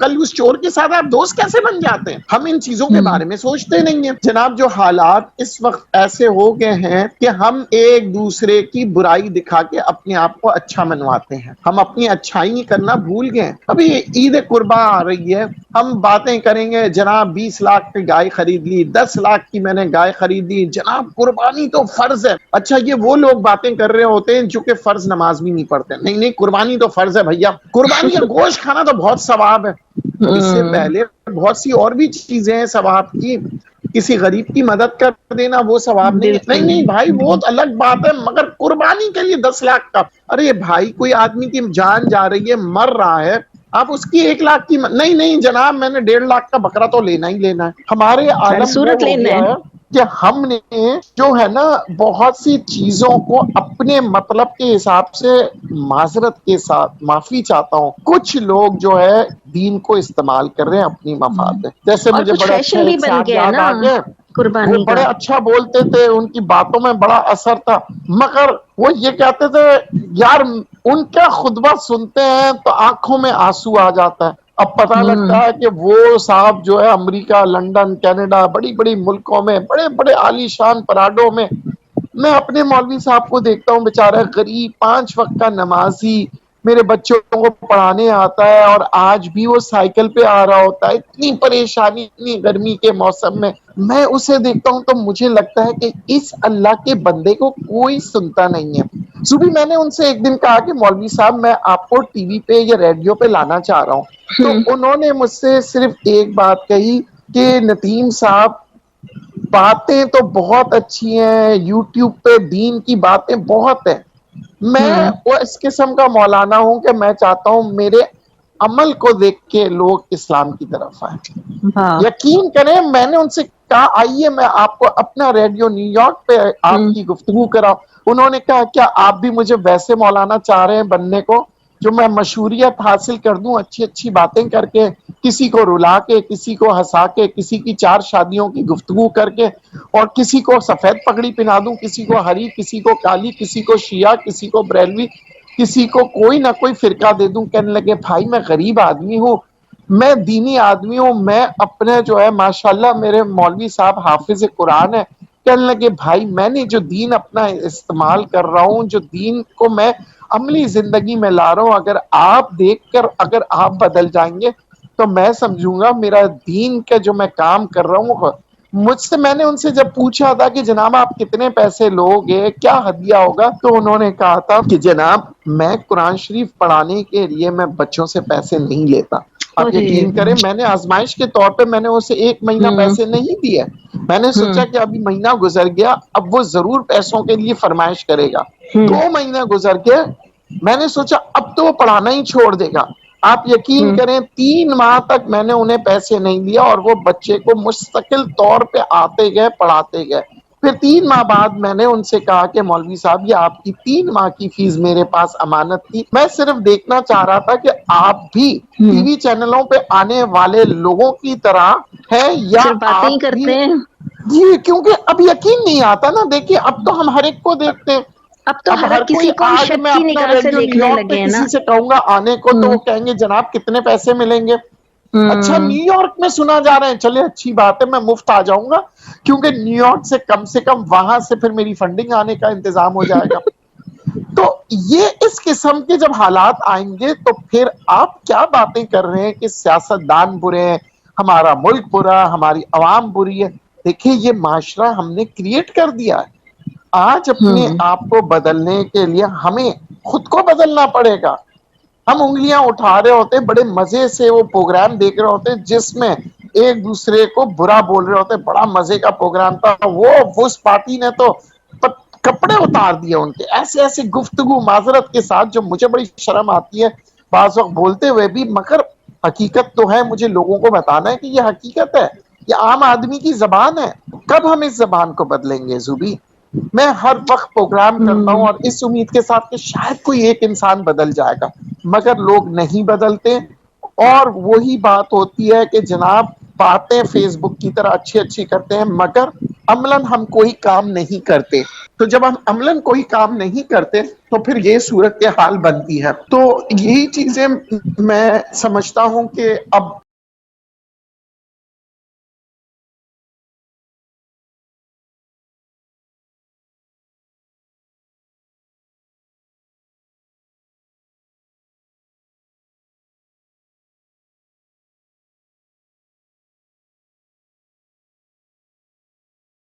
کل اس چور کے ساتھ آپ دوست کیسے بن جاتے ہیں؟ ہم ان چیزوں کے بارے میں سوچتے نہیں ہیں جناب. جو حالات اس وقت ایسے ہو گئے ہیں کہ ہم ایک دوسرے کی برائی دکھا کے اپنے آپ کو اچھا منواتے ہیں. ہم اپنی اچھائی کرنا بھول گئے. ابھی عید قرباں آ رہی ہے, ہم باتیں کریں گے جناب 20 لاکھ کی گائے خرید لی, 10 لاکھ کی میں نے گائے خرید لی, جناب قربانی تو فرض ہے. اچھا یہ وہ لوگ باتیں کر رہے ہوتے ہیں جو کہ فرض نماز بھی نہیں پڑھتے. نہیں نہیں, قربانی تو فرض ہے بھیا. قربانی کا گوشت کھانا تو بہت ثواب ہے. اس سے پہلے بہت سی اور بھی چیزیں ہیں ثواب کی. کسی غریب کی مدد کر دینا وہ ثواب نہیں ہے. نہیں نہیں بھائی, وہ الگ بات ہے, مگر قربانی کے لیے 10 لاکھ کا, ارے بھائی کوئی آدمی کی جان جا رہی ہے, مر رہا ہے, آپ اس کی 1 لاکھ کی نہیں نہیں جناب میں نے 1.5 لاکھ کا بکرا تو لینا ہی لینا ہے. ہمارے عالم وہ ہو گیا ہے کہ ہم نے جو ہے نا بہت سی چیزوں کو اپنے مطلب کے حساب سے, معذرت کے ساتھ معافی چاہتا ہوں, کچھ لوگ جو ہے دین کو استعمال کر رہے ہیں اپنی مفاد میں. جیسے اور مجھے کچھ بڑے اچھا فیشن بھی ایک بن صاحب گیا ہے یاد نا آ گئے, وہ قربانی بڑے کا. اچھا بولتے تھے, ان کی باتوں میں بڑا اثر تھا, مگر وہ یہ کہتے تھے یار ان کا خطبہ سنتے ہیں تو آنکھوں میں آنسو آ جاتا ہے. اب پتہ لگتا ہے کہ وہ صاحب جو ہے امریکہ, لندن, کینیڈا, بڑی بڑی ملکوں میں, بڑے بڑے عالی شان پراڈوں میں, میں اپنے مولوی صاحب کو دیکھتا ہوں بیچارہ غریب 5 وقت کا نمازی, میرے بچوں کو پڑھانے آتا ہے, اور آج بھی وہ سائیکل پہ آ رہا ہوتا ہے. اتنی پریشانی, اتنی گرمی کے موسم میں اسے دیکھتا ہوں تو مجھے لگتا ہے کہ اس اللہ کے بندے کو کوئی سنتا نہیں ہے. صبح میں نے ان سے ایک دن کہا کہ مولوی صاحب میں آپ کو ٹی وی پہ یا ریڈیو پہ لانا چاہ رہا ہوں, تو انہوں نے مجھ سے صرف ایک بات کہی کہ ندیم صاحب باتیں تو بہت اچھی ہیں, یوٹیوب پہ دین کی باتیں بہت ہیں, میں وہ اس قسم کا مولانا ہوں کہ میں چاہتا ہوں میرے عمل کو دیکھ کے لوگ اسلام کی طرف آئیں. یقین کریں میں نے ان سے کہا آئیے میں آپ کو اپنا ریڈیو نیو یارک پہ آپ کی گفتگو کراؤں. انہوں نے کہا کیا آپ بھی مجھے ویسے مولانا چاہ رہے ہیں بننے کو جو میں مشہوریت حاصل کر دوں, اچھی اچھی باتیں کر کے, کسی کو رلا کے, کسی کو ہنسا کے, کسی کی 4 شادیوں کی گفتگو کر کے, اور کسی کو سفید پگڑی پہنا دوں, کسی کو ہری, کسی کو کالی, کسی کو شیعہ, کسی کو بریلوی, کسی کو کوئی نہ کوئی فرقہ دے دوں. کہنے لگے بھائی میں غریب آدمی ہوں, میں دینی آدمی ہوں, میں اپنے جو ہے ماشاءاللہ میرے مولوی صاحب حافظ قرآن ہے. کہنے لگے بھائی میں نے جو دین اپنا استعمال کر رہا ہوں, جو دین کو میں عملی زندگی میں لا رہا ہوں, اگر آپ دیکھ کر اگر آپ بدل جائیں گے تو میں سمجھوں گا میرا دین کا جو میں کام کر رہا ہوں. مجھ سے میں نے ان سے جب پوچھا تھا کہ جناب آپ کتنے پیسے لوگے, کیا ہدیہ ہوگا, تو انہوں نے کہا تھا کہ جناب میں قرآن شریف پڑھانے کے لیے میں بچوں سے پیسے نہیں لیتا. آپ یقین کریں میں نے آزمائش کے طور پہ میں نے اسے 1 مہینہ پیسے نہیں دیے. میں نے سوچا کہ ابھی مہینہ گزر گیا, اب وہ ضرور پیسوں کے لیے فرمائش کرے گا. 2 مہینے گزر کے میں نے سوچا اب تو وہ پڑھانا ہی چھوڑ دے گا. آپ یقین کریں 3 ماہ تک میں نے انہیں پیسے نہیں دیا, اور وہ بچے کو مستقل طور پہ آتے گئے, پڑھاتے گئے. پھر 3 ماہ بعد میں نے ان سے کہا کہ مولوی صاحب یہ آپ کی 3 ماہ کی فیس میرے پاس امانت تھی, میں صرف دیکھنا چاہ رہا تھا کہ آپ بھی ٹی وی چینلوں پہ آنے والے لوگوں کی طرح ہے یا صرف باتیں ہی آپ بھی. کرتے ہیں. جی کیونکہ اب یقین نہیں آتا نا, دیکھیے اب تو ہم ہر ایک کو دیکھتے ہیں, تو اب ہر کوئی کسی کو ہم آج شک میں کی اپنا نگاہ سے ریڈیو نیو دیکھنے یارک پہ لگے ہیں نا. کسی سے کہوں گا آنے کو تو وہ کہیں گے جناب کتنے پیسے ملیں گے. اچھا نیو یارک میں سنا جا رہا ہے, چلے اچھی بات ہے, میں مفت آ جاؤں گا, کیونکہ نیو یارک سے کم وہاں سے پھر میری فنڈنگ آنے کا انتظام ہو جائے گا. تو یہ اس قسم کے جب حالات آئیں گے تو پھر آپ کیا باتیں کر رہے ہیں کہ سیاست دان برے ہیں, ہمارا ملک برا, ہماری عوام بری ہے. دیکھیے یہ معاشرہ ہم نے کریٹ کر دیا ہے. آج اپنے آپ کو بدلنے کے لیے ہمیں خود کو بدلنا پڑے گا. ہم انگلیاں اٹھا رہے ہوتے, بڑے مزے سے وہ پروگرام دیکھ رہے ہوتے جس میں ایک دوسرے کو برا بول رہے ہوتے, بڑا مزے کا پروگرام تھا وہ, اس پارٹی نے تو کپڑے اتار دیے ان کے, ایسے ایسے گفتگو معذرت کے ساتھ جو مجھے بڑی شرم آتی ہے بعض وقت بولتے ہوئے بھی, مگر حقیقت تو ہے, مجھے لوگوں کو بتانا ہے کہ یہ حقیقت ہے, یہ عام آدمی کی زبان ہے. کب ہم اس زبان کو بدلیں گے زوبی؟ میں ہر وقت پروگرام کرتا ہوں اور اس امید کے ساتھ کہ شاید کوئی ایک انسان بدل جائے گا, مگر لوگ نہیں بدلتے. اور وہی بات ہوتی ہے کہ جناب باتیں فیس بک کی طرح اچھی اچھی کرتے ہیں, مگر عملاً ہم کوئی کام نہیں کرتے. تو جب ہم عملاً کوئی کام نہیں کرتے تو پھر یہ صورت حال بنتی ہے. تو یہی چیزیں میں سمجھتا ہوں کہ اب